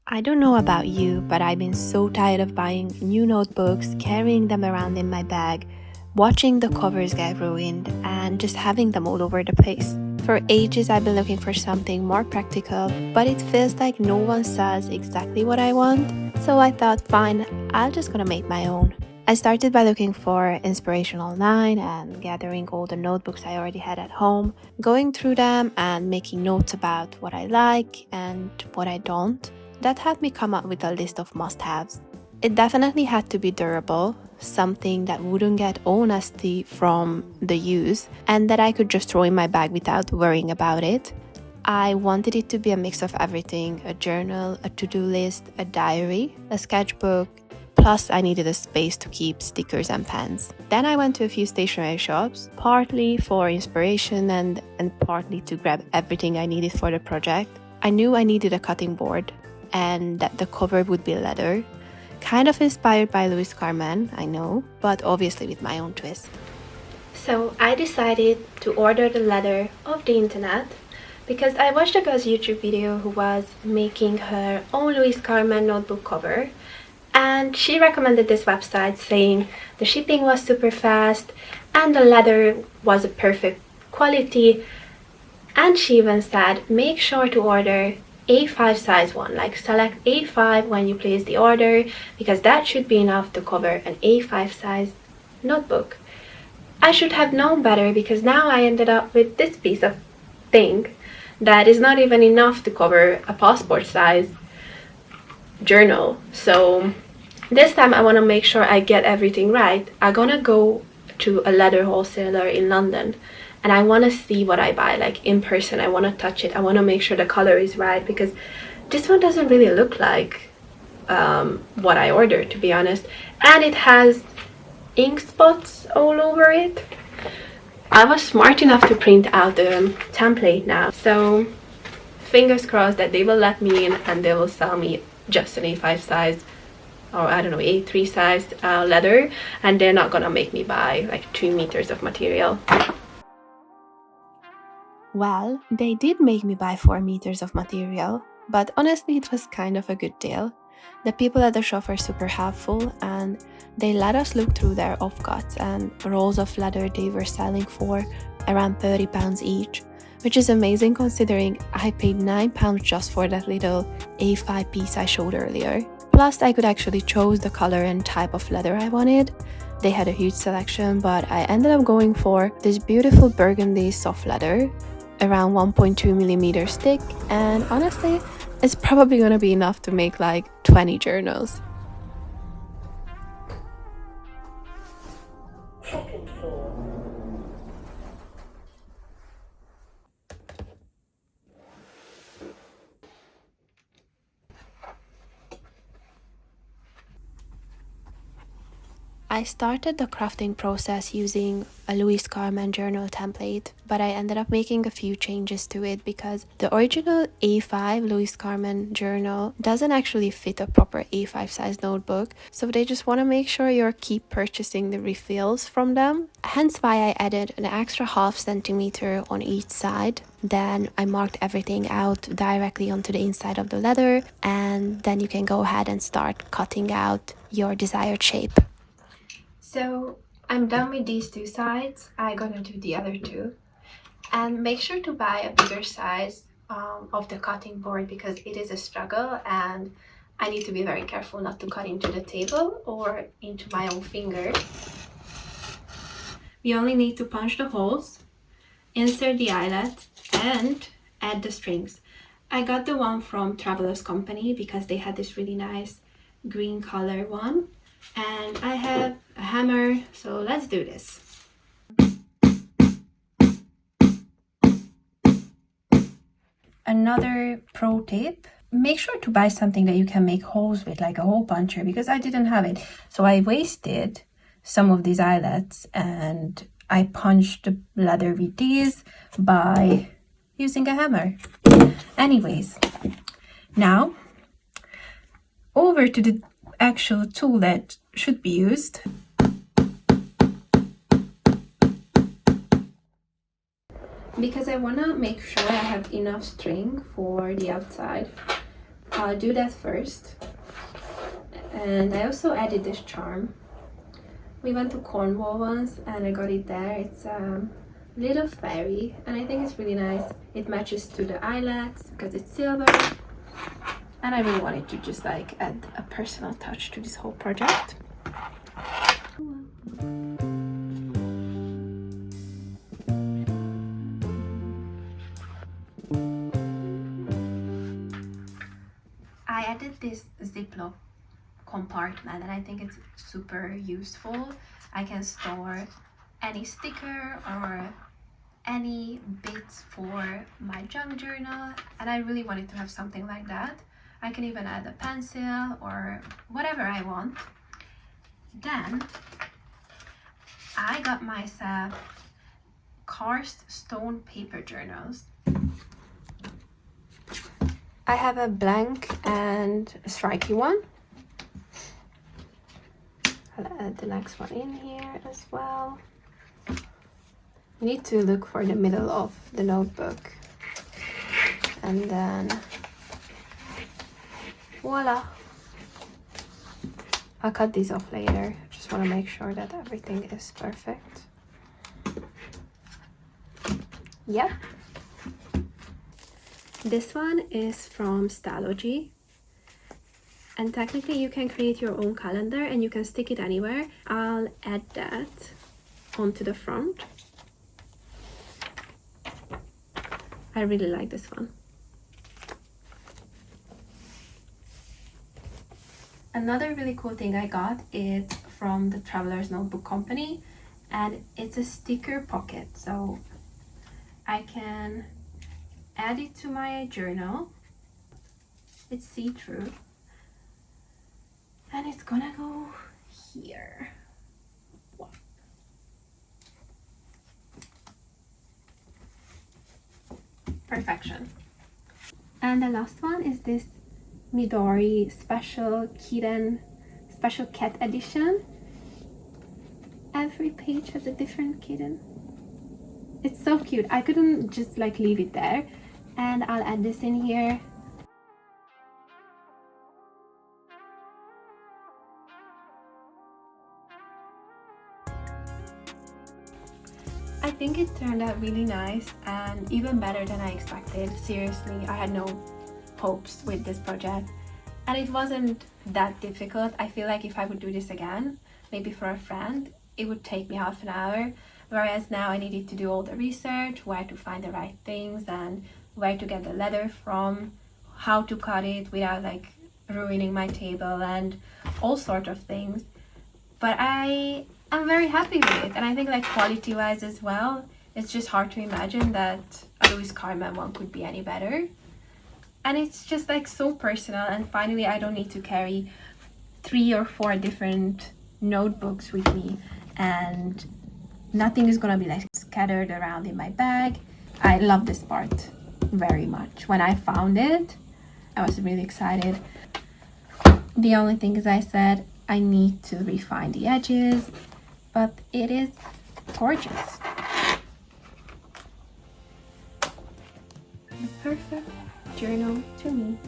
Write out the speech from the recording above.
I don't know about you, but I've been so tired of buying new notebooks, carrying them around in my bag, watching the covers get ruined, and just having them all over the place. For ages, I've been looking for something more practical, but it feels like no one says exactly what I want. So I thought, fine, I'll just gonna make my own. I started by looking for inspiration online and gathering all the notebooks I already had at home, going through them and making notes about what I like and what I don't. That helped me come up with a list of must-haves. It definitely had to be durable, something that wouldn't get all nasty from the use, and that I could just throw in my bag without worrying about it. I wanted it to be a mix of everything: a journal, a to-do list, a diary, a sketchbook, plus I needed a space to keep stickers and pens. Then I went to a few stationery shops, partly for inspiration and partly to grab everything I needed for the project. I knew I needed a cutting board and that the cover would be leather. Kind of inspired by Louis Carmen, I know, but obviously with my own twist. So I decided to order the leather off the internet because I watched a girl's YouTube video who was making her own Louis Carmen notebook cover, and she recommended this website saying the shipping was super fast and the leather was a perfect quality, and she even said make sure to order A5 size one, like select A5 when you place the order, because that should be enough to cover an A5 size notebook. I should have known better, because now I ended up with this piece of thing that is not even enough to cover a passport size journal. So this time I want to make sure I get everything right. I'm gonna go to a leather wholesaler in London and I want to see what I buy, like in person. I want to touch it. I want to make sure the color is right, because this one doesn't really look like what I ordered, to be honest. And it has ink spots all over it. I was smart enough to print out the template now, so fingers crossed that they will let me in and they will sell me just an A5 size, or I don't know, A3 size leather, and they're not gonna make me buy like 2 meters of material. Well, they did make me buy 4 meters of material, but honestly it was kind of a good deal. The people at the shop are super helpful and they let us look through their offcuts and rolls of leather they were selling for around £30 each, which is amazing considering I paid £9 just for that little A5 piece I showed earlier. Plus I could actually choose the color and type of leather I wanted. They had a huge selection, but I ended up going for this beautiful burgundy soft leather, around 1.2 millimeters thick, and honestly it's probably gonna be enough to make like 20 journals. Second floor. I started the crafting process using a Louis Carmen journal template, but I ended up making a few changes to it because the original A5 Louis Carmen journal doesn't actually fit a proper A5 size notebook, so they just want to make sure you keep purchasing the refills from them. Hence why I added an extra ½ centimeter on each side. Then I marked everything out directly onto the inside of the leather, and then you can go ahead and start cutting out your desired shape. So I'm done with these two sides. I'm gonna do the other two. And make sure to buy a bigger size of the cutting board, because it is a struggle and I need to be very careful not to cut into the table or into my own finger. We only need to punch the holes, insert the eyelet, and add the strings. I got the one from Traveler's Company because they had this really nice green color one. And I have a hammer, so let's do this. Another pro tip: make sure to buy something that you can make holes with, like a hole puncher, because I didn't have it. So I wasted some of these eyelets and I punched the leather with these by using a hammer. Anyways, now over to the actual tool that should be used. Because I want to make sure I have enough string for the outside. I'll do that first. And I also added this charm. We went to Cornwall once and I got it there. It's little fairy and I think it's really nice. It matches to the eyelets because it's silver, and I really wanted to just like add a personal touch to this whole project. I added this Ziploc compartment and I think it's super useful. I can store any sticker or any bits for my junk journal, and I really wanted to have something like that. I can even add a pencil or whatever I want. Then I got myself karst stone paper journals. I have a blank and a striky one. I'll add the next one in here as well. You need to look for the middle of the notebook, and then voila. I'll cut these off later. Just want to make sure that everything is perfect. Yep. This one is from Stylogy. And technically you can create your own calendar and you can stick it anywhere. I'll add that onto the front. I really like this one. Another really cool thing I got is from the Traveler's Notebook Company, and it's a sticker pocket. So I can add it to my journal. It's see-through. And it's gonna go here. Wow. Perfection. And the last one is this Midori special cat edition. Every page has a different kitten. It's so cute. I couldn't just like leave it there. And I'll add this in here. I think it turned out really nice and even better than I expected. Seriously, I had no hopes with this project and it wasn't that difficult. I feel like if I would do this again, maybe for a friend, it would take me half an hour, whereas now I needed to do all the research, where to find the right things and where to get the leather from, how to cut it without like ruining my table and all sort of things. But I'm very happy with it, and I think like quality wise as well, it's just hard to imagine that a Louis Carmen one could be any better. And it's just like so personal, and finally I don't need to carry 3 or 4 different notebooks with me and nothing is gonna be like scattered around in my bag. I love this part very much. When I found it, I was really excited. The only thing is, I said I need to refine the edges, but it is gorgeous. The perfect journal to me.